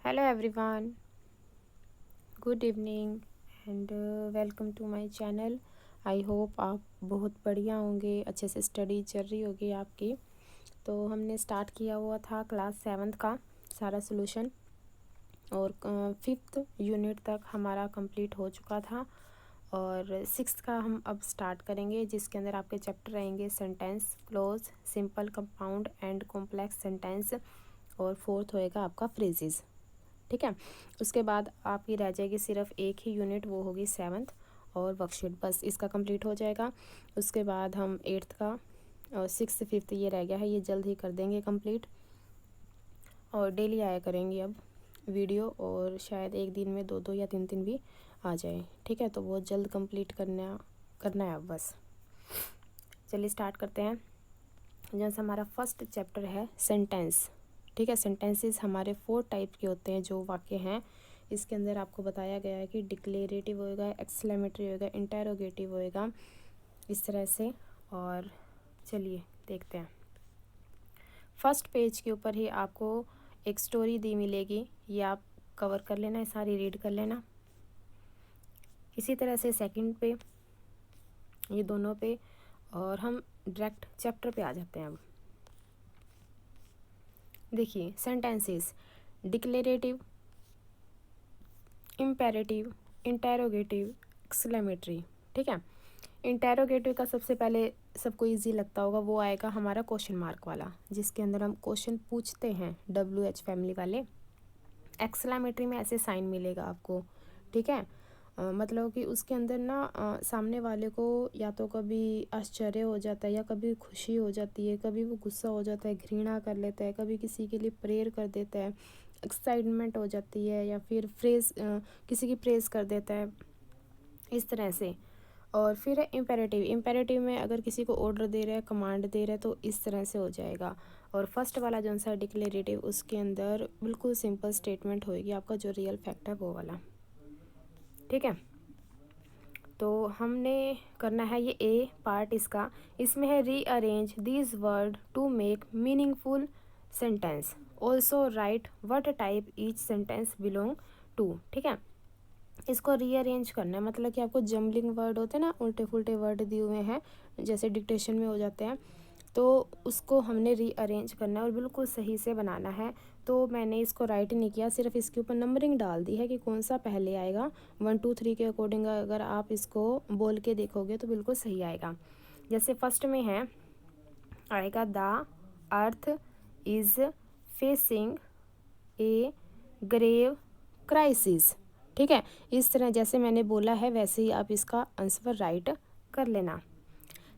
Hello everyone, good evening and welcome to my channel. I hope आप बहुत बढ़िया होंगे, अच्छे से स्टडी चल रही होगी आपकी। तो हमने स्टार्ट किया हुआ था क्लास 7th का सारा सोल्यूशन और 5th यूनिट तक हमारा कंप्लीट हो चुका था और 6th का हम अब स्टार्ट करेंगे, जिसके अंदर आपके चैप्टर रहेंगे sentence, close, simple, compound and complex sentence और 4th होएगा आपका फ्रेजेस। ठीक है, उसके बाद आपकी रह जाएगी सिर्फ एक ही यूनिट, वो होगी 7th और वर्कशीट, बस इसका कंप्लीट हो जाएगा। उसके बाद हम 8th का और 6th 5th ये रह गया है, ये जल्द ही कर देंगे कंप्लीट और डेली आया करेंगे अब वीडियो, और शायद एक दिन में 2 या 3 भी आ जाए। ठीक है, तो बहुत जल्द कंप्लीट करना है अब बस। चलिए स्टार्ट करते हैं। जैसे हमारा फर्स्ट चैप्टर है सेंटेंस। ठीक है, सेंटेंसेस हमारे 4 टाइप के होते हैं जो वाक्य हैं। इसके अंदर आपको बताया गया है कि डिक्लेरेटिव होएगा, एक्सक्लेमेटरी होएगा, इंटेरोगेटिव होएगा, इस तरह से। और चलिए देखते हैं। फर्स्ट पेज के ऊपर ही आपको एक स्टोरी दी मिलेगी, ये आप कवर कर लेना, सारी रीड कर लेना। इसी तरह से सेकंड पे, ये दोनों पे, और हम डायरेक्ट चैप्टर पे आ जाते हैं अब। देखिए, sentences declarative, imperative, interrogative, exclamatory. ठीक है, इंटेरोगेटिव का सबसे पहले सबको इजी लगता होगा, वो आएगा हमारा क्वेश्चन मार्क वाला, जिसके अंदर हम क्वेश्चन पूछते हैं, WH फैमिली वाले। एक्सक्लेमेटरी में ऐसे साइन मिलेगा आपको। ठीक है, मतलब कि उसके अंदर ना सामने वाले को या तो कभी आश्चर्य हो जाता है या कभी खुशी हो जाती है, कभी वो गुस्सा हो जाता है, घृणा कर लेता है, कभी किसी के लिए प्रेयर कर देता है, एक्साइटमेंट हो जाती है, या फिर किसी की प्रेज कर देता है, इस तरह से। और फिर है इम्पेरेटिव। इम्पेरेटिव में अगर किसी को ऑर्डर दे रहा है, कमांड दे रहा है, तो इस तरह से हो जाएगा। और फर्स्ट वाला जो सा डिक्लेरेटिव, उसके अंदर बिल्कुल सिंपल स्टेटमेंट होएगी, आपका जो रियल फैक्ट है वो वाला। ठीक है, तो हमने करना है ये ए पार्ट इसका। इसमें है rearrange these word to make meaningful sentence, also write what type each sentence belong to. ठीक है, इसको रीअरेंज करना है, मतलब कि आपको जम्बलिंग वर्ड होते हैं ना, उल्टे फुल्टे वर्ड दिए हुए हैं जैसे डिक्टेशन में हो जाते हैं, तो उसको हमने रीअरेंज करना है और बिल्कुल सही से बनाना है। तो मैंने इसको राइट नहीं किया, सिर्फ इसके ऊपर नंबरिंग डाल दी है कि कौन सा पहले आएगा। 1 2 3 के अकॉर्डिंग अगर आप इसको बोल के देखोगे तो बिल्कुल सही आएगा। जैसे फर्स्ट में है, आएगा the earth is facing a grave crisis. ठीक है, इस तरह जैसे मैंने बोला है वैसे ही आप इसका आंसर राइट कर लेना।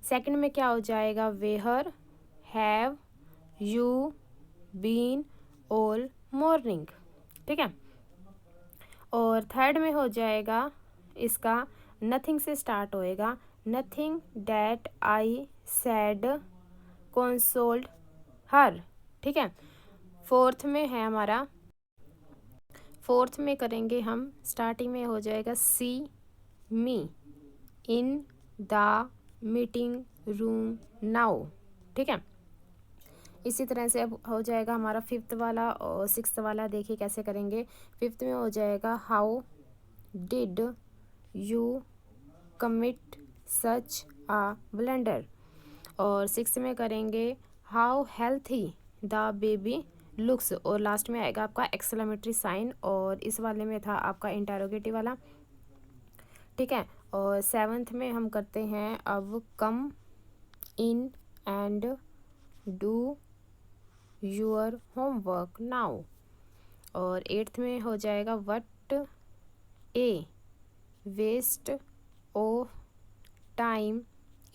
सेकंड में क्या हो जाएगा, where have you been all morning. ठीक है, और थर्ड में हो जाएगा इसका, नथिंग से स्टार्ट होएगा, nothing that I said consoled her. ठीक है, फोर्थ में है हमारा, फोर्थ में करेंगे हम, स्टार्टिंग में हो जाएगा see me in the meeting room now. ठीक है, इसी तरह से अब हो जाएगा हमारा फिफ्थ वाला और सिक्स्थ वाला। देखिए कैसे करेंगे। फिफ्थ में हो जाएगा how did you commit such a blunder, और सिक्स्थ में करेंगे how healthy the baby looks, और लास्ट में आएगा आपका एक्सक्लेमेटरी साइन, और इस वाले में था आपका इंटेरोगेटिव वाला। ठीक है, और सेवन्थ में हम करते हैं अब come in and do your homework now, और एट्थ में हो जाएगा what a waste of time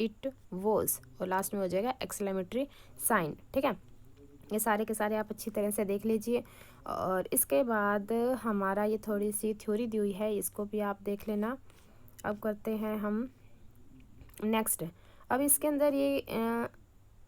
it was, और लास्ट में हो जाएगा एक्सक्लेमेटरी साइन। ठीक है, ये सारे के सारे आप अच्छी तरह से देख लीजिए। और इसके बाद हमारा ये थोड़ी सी थ्योरी दी हुई है, इसको भी आप देख लेना। अब करते हैं हम नेक्स्ट। अब इसके अंदर ये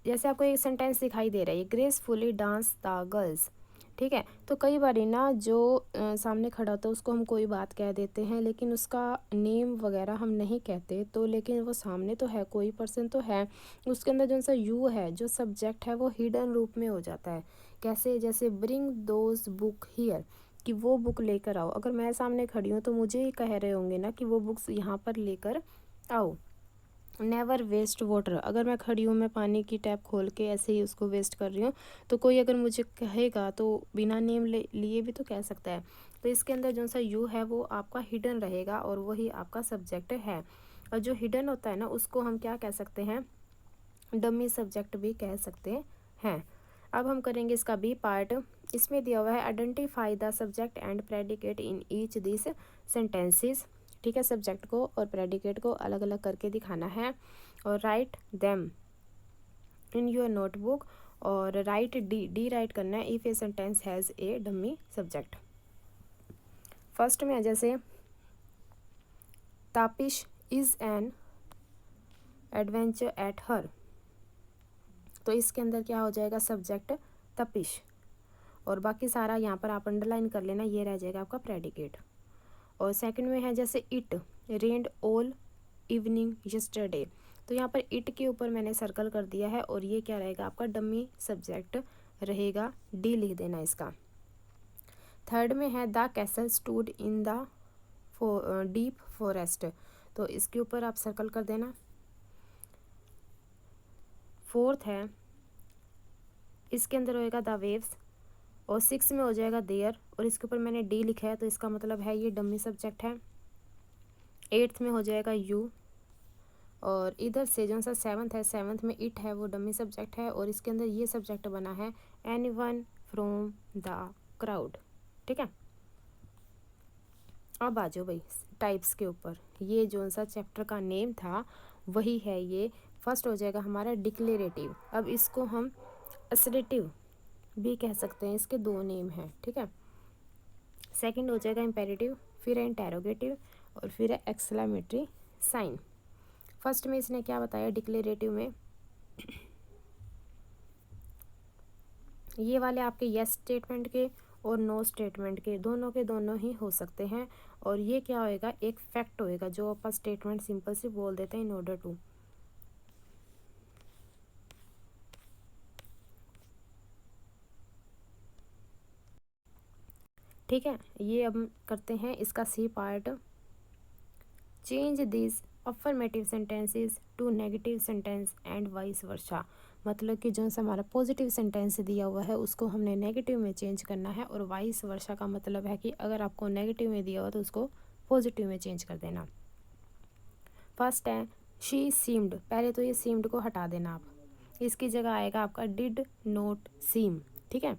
जैसे आपको एक सेंटेंस दिखाई दे रहा है, ग्रेसफुली डांस द गर्ल्स। ठीक है, तो कई बार ना जो सामने खड़ा होता है उसको हम कोई बात कह देते हैं, लेकिन उसका नेम वगैरह हम नहीं कहते, तो लेकिन वो सामने तो है, कोई पर्सन तो है, उसके अंदर जो सा यू है, जो सब्जेक्ट है, वो हिडन रूप में हो जाता है। कैसे, जैसे ब्रिंग दोज बुक हियर, कि वो बुक लेकर आओ। अगर मैं सामने खड़ी हूँ तो मुझे ही कह रहे होंगे ना कि वो बुक्स यहाँ पर लेकर आओ। नेवर वेस्ट वाटर, अगर मैं खड़ी हूँ, मैं पानी की टैप खोल के ऐसे ही उसको वेस्ट कर रही हूँ, तो कोई अगर मुझे कहेगा तो बिना नेम लिए भी तो कह सकता है। तो इसके अंदर जो सा यू है वो आपका हिडन रहेगा और वही आपका सब्जेक्ट है। और जो हिडन होता है ना उसको हम क्या कह सकते हैं, डमी सब्जेक्ट भी कह सकते हैं। अब हम करेंगे इसका बी पार्ट। इसमें दिया हुआ है identify the subject and predicate in each this sentences. ठीक है, सब्जेक्ट को और प्रेडिकेट को अलग अलग करके दिखाना है। और write them in your notebook. और राइट डी राइट करना है if a sentence has a dummy subject. First में जैसे Tapish is an adventure at her, तो इसके अंदर क्या हो जाएगा, सब्जेक्ट तपिश, और बाकी सारा यहाँ पर आप अंडरलाइन कर लेना, ये रह जाएगा आपका प्रेडिकेट। और सेकंड में है जैसे it rained all evening yesterday, तो यहाँ पर इट के ऊपर मैंने सर्कल कर दिया है और ये क्या रहेगा आपका डमी सब्जेक्ट रहेगा, डी लिख देना इसका। थर्ड में है the castle stood in the deep forest, तो इसके ऊपर आप सर्कल कर देना। फोर्थ है इसके अंदर होएगा द वेव्स, और सिक्स में हो जाएगा देयर, और इसके ऊपर मैंने डी लिखा है तो इसका मतलब है ये डमी सब्जेक्ट है। एट्थ में हो जाएगा यू, और इधर से जो सा सेवन्थ है, सेवन्थ में इट है वो डमी सब्जेक्ट है, और इसके अंदर ये सब्जेक्ट बना है एनीवन फ्रॉम द क्राउड। ठीक है, अब आ जाओ भाई टाइप्स के ऊपर। ये जो सा चैप्टर का नेम था वही है ये। फर्स्ट हो जाएगा हमारा डिक्लेरेटिव, अब इसको हम असरेटिव भी कह सकते हैं, इसके दो नेम हैं। ठीक है, सेकंड हो जाएगा इम्पेरेटिव, फिर है इंटेरोगेटिव, और फिर है एक्सक्लेमेटरी साइन। फर्स्ट में इसने क्या बताया डिक्लेरेटिव में, ये वाले आपके यस स्टेटमेंट के और नो स्टेटमेंट के दोनों ही हो सकते हैं, और ये क्या होएगा, एक फैक्ट होएगा जो आप स्टेटमेंट सिंपल से बोल देते हैं इन ऑर्डर टू। ठीक है, ये अब करते हैं इसका C part. Change this affirmative sentences to negative sentence and vice versa, मतलब कि जो सा हमारा पॉजिटिव सेंटेंस दिया हुआ है उसको हमने नेगेटिव में चेंज करना है, और वाइस वर्सा का मतलब है कि अगर आपको नेगेटिव में दिया हुआ तो उसको पॉजिटिव में चेंज कर देना। फर्स्ट है शी सीम्ड, पहले तो ये सीम्ड को हटा देना आप, इसकी जगह आएगा आपका डिड नोट सीम। ठीक है,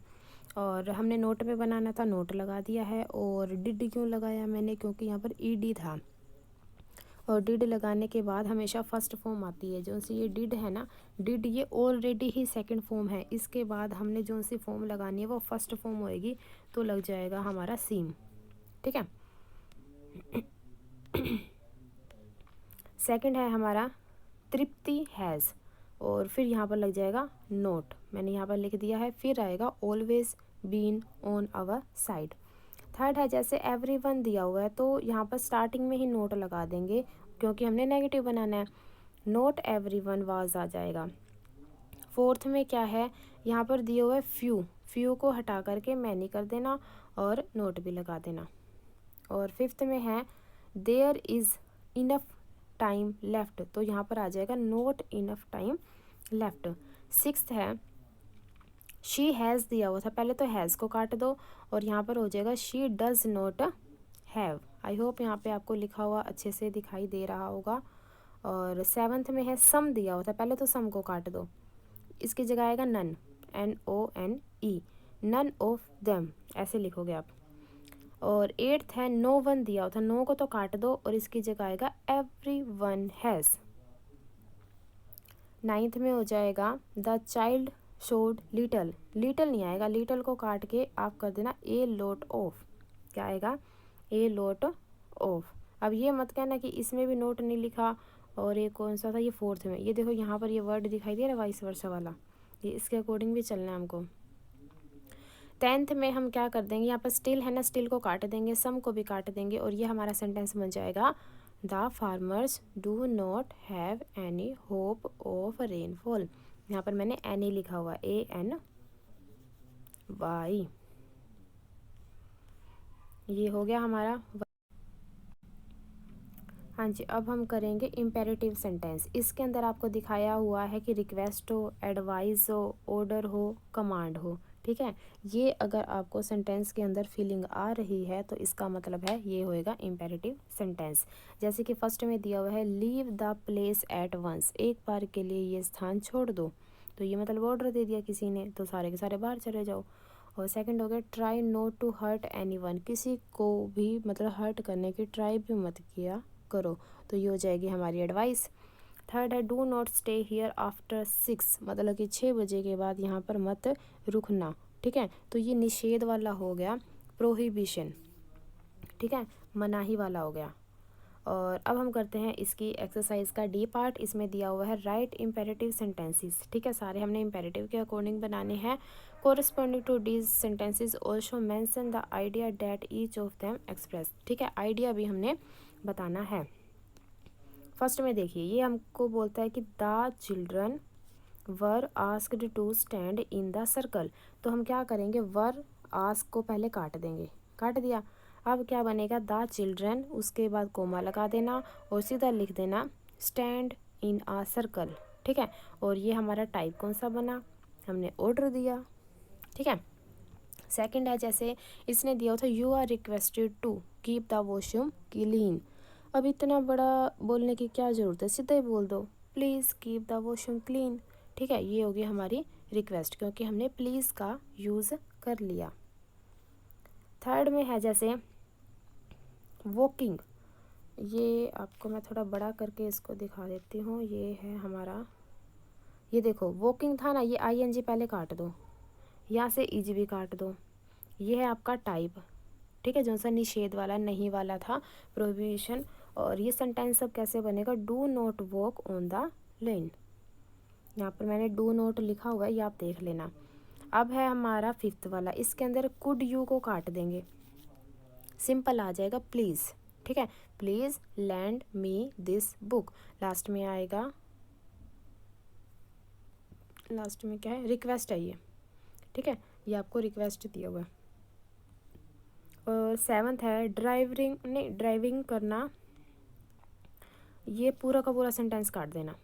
और हमने नोट में बनाना था, नोट लगा दिया है। और डिड क्यों लगाया मैंने, क्योंकि यहाँ पर ईडी था, और डिड लगाने के बाद हमेशा फर्स्ट फॉर्म आती है। जो सी ये डिड है ना, डिड ये ऑलरेडी ही सेकंड फॉर्म है, इसके बाद हमने जो सी फॉर्म लगानी है वो फर्स्ट फॉर्म होएगी, तो लग जाएगा हमारा सीम। ठीक है, सेकंड है हमारा तृप्ति हैज़, और फिर यहाँ पर लग जाएगा नोट, मैंने यहाँ पर लिख दिया है। फिर आएगा always been on our side. Third है जैसे एवरीवन दिया हुआ है तो यहाँ पर स्टार्टिंग में ही नोट लगा देंगे क्योंकि हमने नेगेटिव बनाना है, नोट एवरीवन वाज आ जाएगा। फोर्थ में क्या है, यहाँ पर दिया हुआ है फ्यू, फ्यू को हटा करके मैनी कर देना और नोट भी लगा देना। और फिफ्थ में है there is enough time left, तो यहाँ पर आ जाएगा not enough time left. Sixth है शी हैज़ दिया हुआ था, पहले तो हैज़ को काट दो और यहाँ पर हो जाएगा she does not have. I hope यहाँ पे आपको लिखा हुआ अच्छे से दिखाई दे रहा होगा। और सेवन्थ में है सम दिया हुआ था, पहले तो सम को काट दो, इसकी जगह आएगा none, NONE, none of them ऐसे लिखोगे आप। और एट्थ है नो वन दिया हुआ था, नो को तो काट दो और इसकी जगह आएगा एवरी वन हैज़। नाइन्थ में हो जाएगा the child showed little, little नहीं आएगा, लिटल को काट के आप कर देना ए लॉट ऑफ, क्या आएगा ए लॉट ऑफ। अब ये मत कहना कि इसमें भी नोट नहीं लिखा, और ये कौन सा था, ये फोर्थ में, ये देखो यहाँ पर ये वर्ड दिखाई दे रहा है वाइस वर्सा वाला, ये इसके अकॉर्डिंग भी चलना है हमको। टेंथ में हम क्या कर देंगे, यहाँ पर स्टिल है ना, स्टिल को काट देंगे, सम को भी काट देंगे, और ये हमारा सेंटेंस बन जाएगा the farmers do not have any hope of rainfall. यहाँ पर मैंने एनी लिखा हुआ ANY। ये हो गया हमारा। हाँ जी, अब हम करेंगे इम्पेरेटिव सेंटेंस। इसके अंदर आपको दिखाया हुआ है कि रिक्वेस्ट हो, एडवाइस हो, ऑर्डर हो, कमांड हो। ठीक है, ये अगर आपको सेंटेंस के अंदर फीलिंग आ रही है तो इसका मतलब है ये होएगा इम्पेरेटिव सेंटेंस। जैसे कि फर्स्ट में दिया हुआ है leave the place at once, एक बार के लिए ये स्थान छोड़ दो। तो ये मतलब ऑर्डर दे दिया किसी ने, तो सारे के सारे बाहर चले जाओ। और सेकंड हो गया try not to hurt anyone, किसी को भी मतलब हर्ट करने की ट्राई भी मत किया करो। तो ये हो जाएगी हमारी एडवाइस। थर्ड है do not stay here after 6, मतलब कि 6 बजे के बाद यहाँ पर मत रुकना। ठीक है, तो ये निषेध वाला हो गया, प्रोहिबिशन। ठीक है, मनाही वाला हो गया। और अब हम करते हैं इसकी एक्सरसाइज का डी पार्ट। इसमें दिया हुआ है राइट इम्पेरेटिव सेंटेंसेस। ठीक है, सारे हमने इम्पेरेटिव के अकॉर्डिंग बनाने हैं। Corresponding to these sentences also mention the idea that each of them express. ठीक है, आइडिया भी हमने बताना है। फर्स्ट में देखिए, ये हमको बोलता है कि the children were asked to stand in the circle. तो हम क्या करेंगे, वर आस्क को पहले काट देंगे, काट दिया। अब क्या बनेगा, द चिल्ड्रन, उसके बाद कोमा लगा देना और सीधा लिख देना स्टैंड इन आ सर्कल। ठीक है, और ये हमारा टाइप कौन सा बना, हमने ऑर्डर दिया। ठीक है, सेकंड है, जैसे इसने दिया था you are requested to keep the washroom clean. अब इतना बड़ा बोलने की क्या ज़रूरत है, सीधा ही बोल दो please keep the washroom clean. ठीक है, ये होगी हमारी रिक्वेस्ट, क्योंकि हमने प्लीज़ का यूज़ कर लिया। थर्ड में है जैसे वॉकिंग, ये आपको मैं थोड़ा बड़ा करके इसको दिखा देती हूँ। ये है हमारा, ये देखो वॉकिंग था ना, ये ING पहले काट दो, यहाँ से EG भी काट दो। ये है आपका टाइप। ठीक है, जो सा निषेध वाला नहीं वाला था, प्रोहिबिशन। और ये सेंटेंस अब कैसे बनेगा, do not walk on the lane. यहाँ पर मैंने डू नॉट लिखा हुआ है, ये आप देख लेना। अब है हमारा फिफ्थ वाला, इसके अंदर कुड यू को काट देंगे, सिंपल आ जाएगा प्लीज़। ठीक है, please land me this book. Last में आएगा, लास्ट में क्या है, रिक्वेस्ट है ये। ठीक है, ये आपको रिक्वेस्ट दिया हुआ है। और सेवन्थ है ड्राइविंग, नहीं ड्राइविंग करना, ये पूरा का पूरा सेंटेंस काट देना।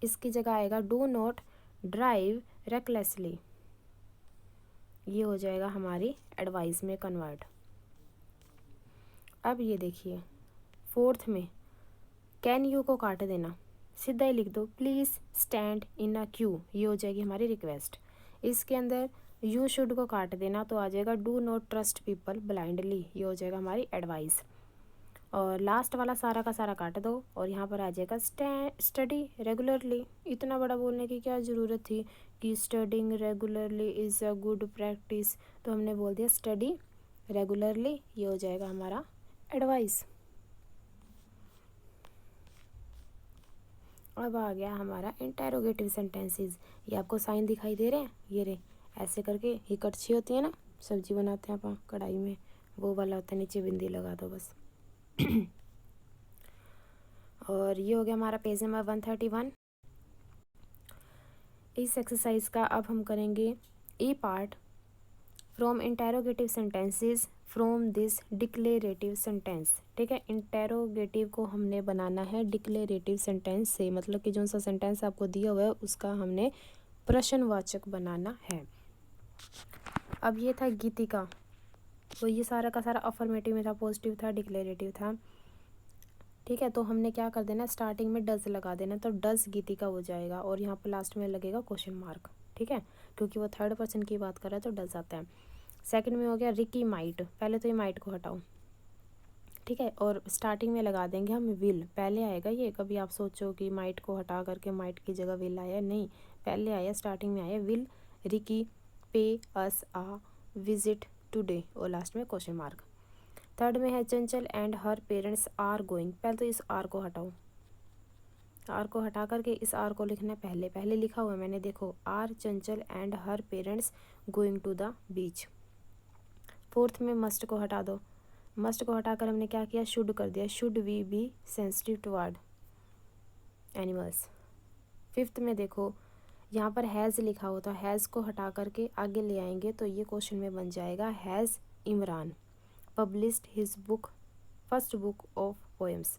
इसकी जगह आएगा डू नॉट ड्राइव रेकलेसली, ये हो जाएगा हमारी एडवाइस में कन्वर्ट। अब ये देखिए फोर्थ में कैन यू को काट देना, सीधा ही लिख दो please stand in a Q, ये हो जाएगी हमारी रिक्वेस्ट। इसके अंदर यू शुड को काट देना, तो आ जाएगा do not trust people blindly, ये हो जाएगा हमारी एडवाइस। और लास्ट वाला सारा का सारा काट दो और यहाँ पर आ जाएगा स्टडी रेगुलरली। इतना बड़ा बोलने की क्या ज़रूरत थी कि studying regularly is a good practice, तो हमने बोल दिया स्टडी रेगुलरली, ये हो जाएगा हमारा एडवाइस। अब आ गया हमारा इंटेरोगेटिव सेंटेंसेस। ये आपको साइन दिखाई दे रहे हैं, ये रे ऐसे करके, ये कड़छी होती है ना, सब्जी बनाते हैं अपन कढ़ाई में, वो वाला होता है, नीचे बिंदी लगा दो बस। और ये हो गया हमारा पेज नंबर 131। इस एक्सरसाइज का अब हम करेंगे E part, from interrogative sentences from this declarative sentence. ठीक है, इंटेरोगेटिव को हमने बनाना है डिक्लेरेटिव सेंटेंस से, मतलब कि जो सा सेंटेंस आपको दिया हुआ है उसका हमने प्रश्नवाचक बनाना है। अब ये था गीतिका, तो ये सारा का सारा अफर्मेटिव में था, पॉजिटिव था, डिक्लेरेटिव था। ठीक है, तो हमने क्या कर देना, स्टार्टिंग में डज लगा देना, तो डज गीतिका हो जाएगा और यहाँ पर लास्ट में लगेगा क्वेश्चन मार्क। ठीक है, क्योंकि वो थर्ड पर्सन की बात कर रहा है तो डज आता है। सेकंड में हो गया रिकी माइट, पहले तो ये माइट को हटाओ। ठीक है, और स्टार्टिंग में लगा देंगे हम विल, पहले आएगा ये, कभी आप सोचो कि माइट को हटा करके माइट की जगह विल आया, नहीं, पहले आया, स्टार्टिंग में आया will Ricky pay us a visit today, और लास्ट में क्वेश्चन मार्क। थर्ड में है Chanchal and her parents are going, पहले तो इस आर को हटाओ, आर को हटा करके इस आर को लिखना है, पहले पहले लिखा हुआ है मैंने, देखो are Chanchal and her parents going to the beach. Fourth में मस्ट को हटा दो, मस्ट को हटाकर हमने क्या किया, शुड कर दिया, should we be sensitive toward animals. Fifth में देखो यहाँ पर हैज़ लिखा होता है, हैज़ को हटा करके आगे ले आएंगे तो ये क्वेश्चन में बन जाएगा has Imran published his book first book of poems.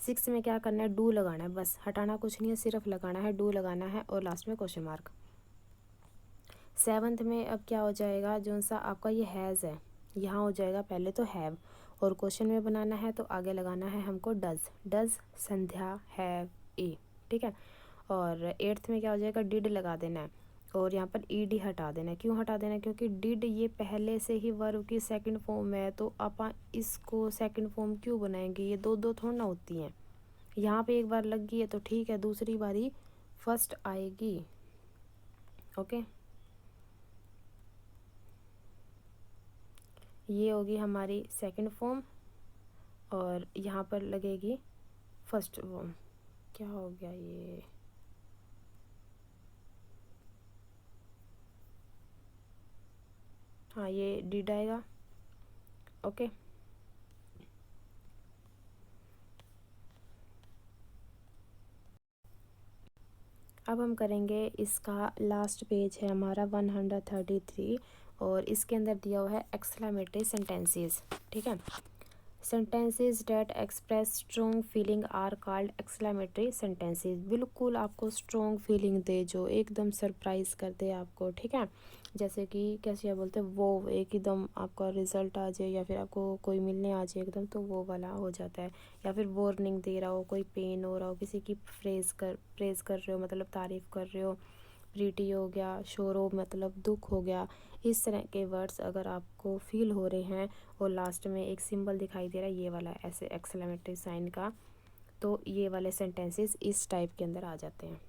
6 में क्या करना है, डू लगाना है, बस हटाना कुछ नहीं है, सिर्फ लगाना है, डू लगाना है और लास्ट में क्वेश्चन मार्क। 7th में अब क्या हो जाएगा, जो सा आपका ये हैज़ है यहाँ हो जाएगा पहले तो हैव, और क्वेश्चन में बनाना है तो आगे लगाना है हमको डज संध्या हैव ए, ठीक है। और 8th में क्या हो जाएगा, डिड लगा देना है और यहाँ पर ईडी हटा देना है। क्यों हटा देना है, क्योंकि डिड ये पहले से ही वर्ब की सेकंड फॉर्म में है, तो आप इसको सेकंड फॉर्म क्यों बनाएंगे, ये दो दो थोड़ा ना होती हैं। यहाँ पे एक बार लग गई है तो ठीक है, दूसरी बारी फर्स्ट आएगी, ओके। ये होगी हमारी सेकंड फॉर्म और यहाँ पर लगेगी फर्स्ट फॉर्म। क्या हो गया ये, हाँ ये डिड आएगा, ओके। अब हम करेंगे इसका लास्ट पेज है हमारा 133 और इसके अंदर दिया हुआ है एक्सक्लेमेटरी सेंटेंसेस, ठीक है। Sentences that express strong feeling are called exclamatory sentences. बिल्कुल आपको स्ट्रॉन्ग फीलिंग दे, जो एकदम सरप्राइज कर दे आपको, ठीक है। जैसे कि कैसे बोलते हैं, वो एकदम आपका रिजल्ट आ जाए या फिर आपको कोई मिलने आ जाए एकदम, तो वो वाला हो जाता है। या फिर वार्निंग दे रहा हो, कोई पेन हो रहा हो, किसी की प्रेज कर रहे हो मतलब तारीफ़ कर रहे हो, प्रीटी हो गया, शोरो मतलब दुख हो गया। इस तरह के वर्ड्स अगर आपको फील हो रहे हैं और लास्ट में एक सिंबल दिखाई दे रहा है ये वाला ऐसे एक्सक्लेमेटरी साइन का, तो ये वाले सेंटेंसेस इस टाइप के अंदर आ जाते हैं।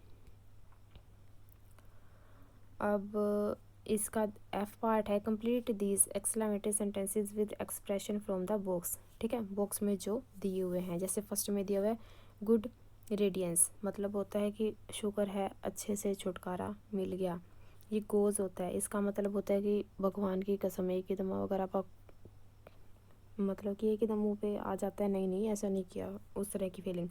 अब इसका एफ पार्ट है, complete these exclamatory sentences with expression from the box, ठीक है। बॉक्स में जो दिए हुए हैं, जैसे फर्स्ट में दिया हुआ है गुड रेडियंस, मतलब होता है कि शुक्र है अच्छे से छुटकारा मिल गया। ये गोज होता है, इसका मतलब होता है कि भगवान की कसम है, एकदम अगर आप मतलब कि एकदम मुंह पे आ जाता है, नहीं नहीं ऐसा नहीं किया, उस तरह की फीलिंग।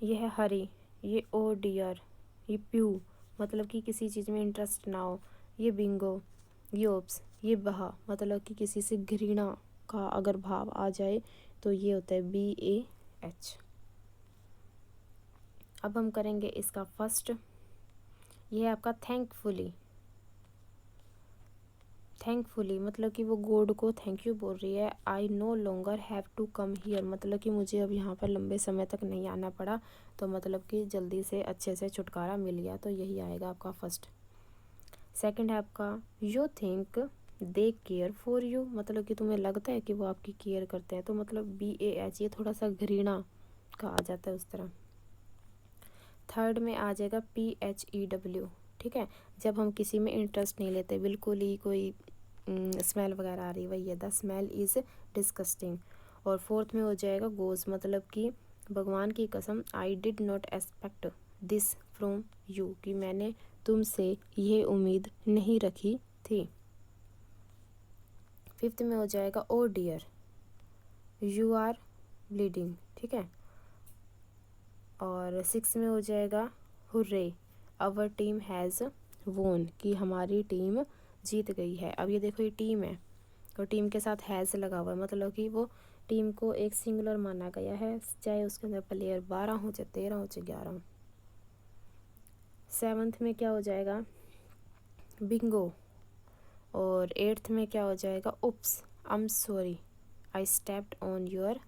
ये है हरी, ये ओ डियर, ये प्यू मतलब कि किसी चीज़ में इंटरेस्ट ना हो। ये बिंगो, ये ओप्स, ये बहा मतलब कि किसी से घृणा का अगर भाव आ जाए तो ये होता है BAH। अब हम करेंगे इसका फर्स्ट, ये है आपका थैंकफुली मतलब कि वो गॉड को थैंक यू बोल रही है। I no longer have to come here मतलब कि मुझे अब यहाँ पर लंबे समय तक नहीं आना पड़ा, तो मतलब कि जल्दी से अच्छे से छुटकारा मिल गया, तो यही आएगा आपका फर्स्ट। सेकंड है आपका you think they care for you मतलब कि तुम्हें लगता है कि वो आपकी केयर करते हैं, तो मतलब BAH, ये थोड़ा सा घृणा का आ जाता है उस तरह। थर्ड में आ जाएगा PHEW, ठीक है, जब हम किसी में इंटरेस्ट नहीं लेते, बिल्कुल ही कोई स्मेल वगैरह आ रही, वही है द स्मेल इज़ डिस्गस्टिंग। और फोर्थ में हो जाएगा गोज मतलब कि भगवान की कसम I did not expect this from you, कि मैंने तुमसे ये उम्मीद नहीं रखी थी। फिफ्थ में हो जाएगा ओ डियर यू आर ब्लीडिंग, ठीक है। और 6 में हो जाएगा हुर्रे आवर टीम हैज़ वोन, कि हमारी टीम जीत गई है। अब ये देखो ये टीम है और टीम के साथ हैज़ लगा हुआ है, मतलब कि वो टीम को एक सिंगुलर माना गया है, चाहे उसके अंदर प्लेयर 12 हो चाहे 13 हो चाहे 11 हो। 7th में क्या हो जाएगा बिंगो, और 8th में क्या हो जाएगा oops I am sorry I stepped on your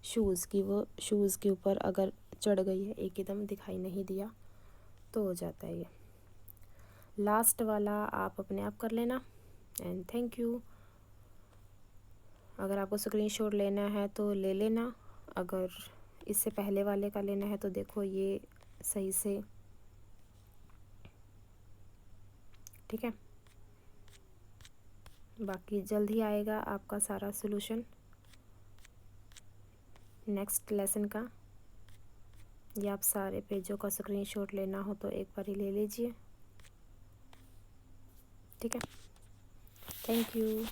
shoes, कि वो शूज़ के ऊपर अगर चढ़ गई है एकदम दिखाई नहीं दिया तो हो जाता है ये। लास्ट वाला आप अपने आप कर लेना एंड थैंक यू। अगर आपको स्क्रीनशॉट लेना है तो ले लेना, अगर इससे पहले वाले का लेना है तो देखो ये सही से, ठीक है। बाकी जल्द ही आएगा आपका सारा सॉल्यूशन नेक्स्ट लेसन का। या आप सारे पेजों का स्क्रीनशॉट लेना हो तो एक बार ही ले लीजिए, ठीक है। Thank you.